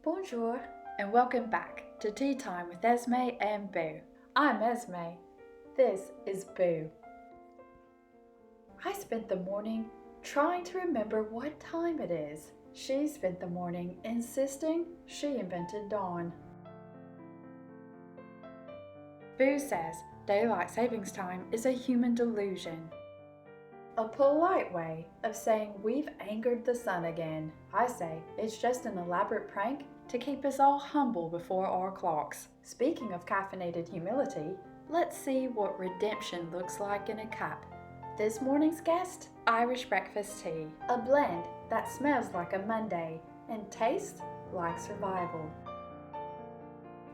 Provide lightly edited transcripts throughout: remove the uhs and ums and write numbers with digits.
Bonjour, and welcome back to Tea Time with Esme and Boo. I'm Esme. This is Boo. I spent the morning trying to remember what time it is. She spent the morning insisting she invented dawn. Boo says daylight savings time is a human delusion. A polite way of saying we've angered the sun again. I say it's just an elaborate prank to keep us all humble before our clocks. Speaking of caffeinated humility, let's see what redemption looks like in a cup. This morning's guest, Irish breakfast tea, a blend that smells like a Monday and tastes like survival.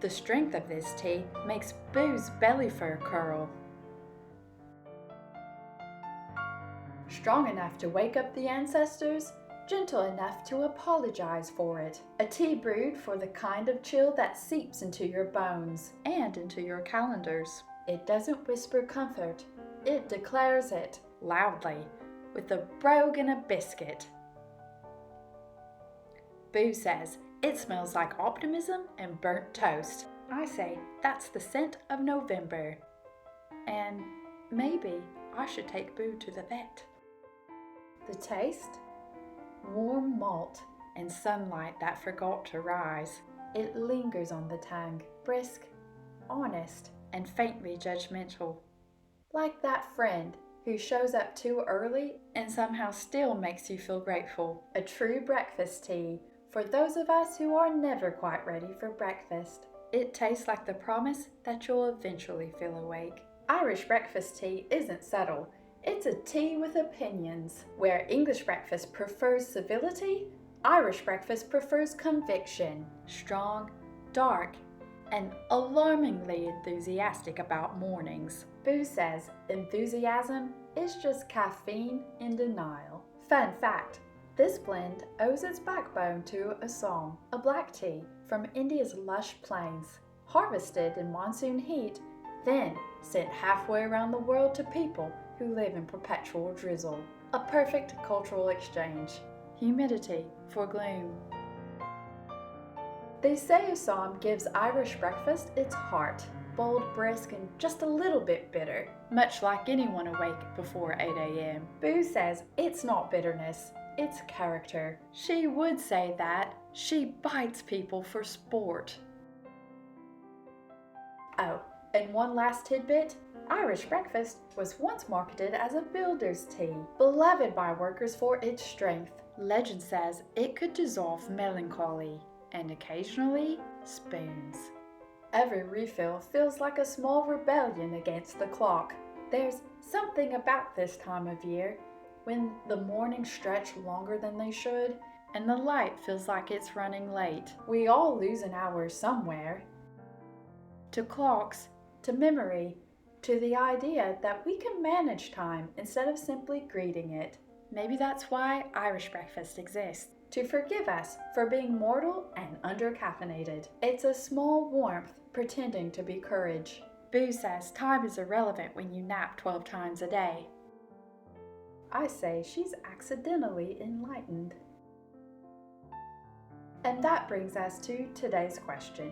The strength of this tea makes Boo's belly fur curl. Strong enough to wake up the ancestors, gentle enough to apologize for it. A tea brewed for the kind of chill that seeps into your bones and into your calendars. It doesn't whisper comfort, it declares it loudly, with a brogue and a biscuit. Boo says it smells like optimism and burnt toast. I say that's the scent of November. And maybe I should take Boo to the vet. The taste? Warm malt and sunlight that forgot to rise. It lingers on the tongue, brisk, honest, and faintly judgmental. Like that friend who shows up too early and somehow still makes you feel grateful. A true breakfast tea for those of us who are never quite ready for breakfast. It tastes like the promise that you'll eventually feel awake. Irish breakfast tea isn't subtle. It's a tea with opinions. Where English breakfast prefers civility, Irish breakfast prefers conviction. Strong, dark, and alarmingly enthusiastic about mornings. Boo says enthusiasm is just caffeine in denial. Fun fact, this blend owes its backbone to Assam, a black tea from India's lush plains, harvested in monsoon heat, then sent halfway around the world to people who live in perpetual drizzle. A perfect cultural exchange. Humidity for gloom. They say Assam gives Irish breakfast its heart. Bold, brisk, and just a little bit bitter. Much like anyone awake before 8 a.m. Boo says it's not bitterness, it's character. She would say that she bites people for sport. Oh, and one last tidbit. Irish breakfast was once marketed as a builder's tea, beloved by workers for its strength. Legend says it could dissolve melancholy, and occasionally spoons. Every refill feels like a small rebellion against the clock. There's something about this time of year when the mornings stretch longer than they should, and the light feels like it's running late. We all lose an hour somewhere. To clocks, to memory, to the idea that we can manage time instead of simply greeting it. Maybe that's why Irish breakfast exists. To forgive us for being mortal and under-caffeinated. It's a small warmth pretending to be courage. Boo says time is irrelevant when you nap 12 times a day. I say she's accidentally enlightened. And that brings us to today's question.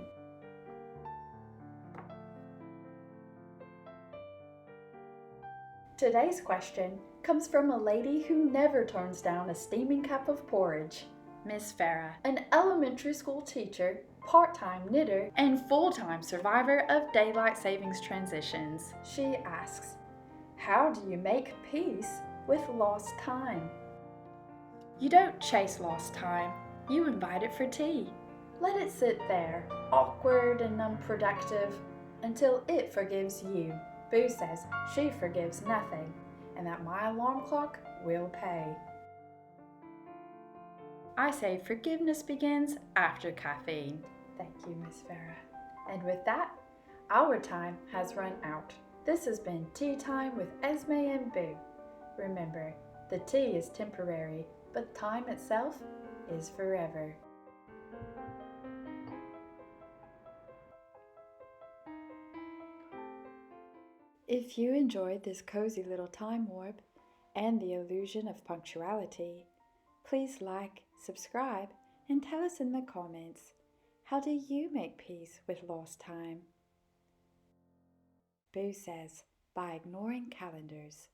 Today's question comes from a lady who never turns down a steaming cup of porridge. Miss Farah, an elementary school teacher, part-time knitter, and full-time survivor of daylight savings transitions. She asks, how do you make peace with lost time? You don't chase lost time, you invite it for tea. Let it sit there, awkward and unproductive, until it forgives you. Boo says she forgives nothing, and that my alarm clock will pay. I say forgiveness begins after caffeine. Thank you, Miss Farah. And with that, our time has run out. This has been Tea Time with Esme and Boo. Remember, the tea is temporary, but time itself is forever. If you enjoyed this cozy little time warp and the illusion of punctuality, please like, subscribe, and tell us in the comments How do you make peace with lost time? Boo says, by ignoring calendars.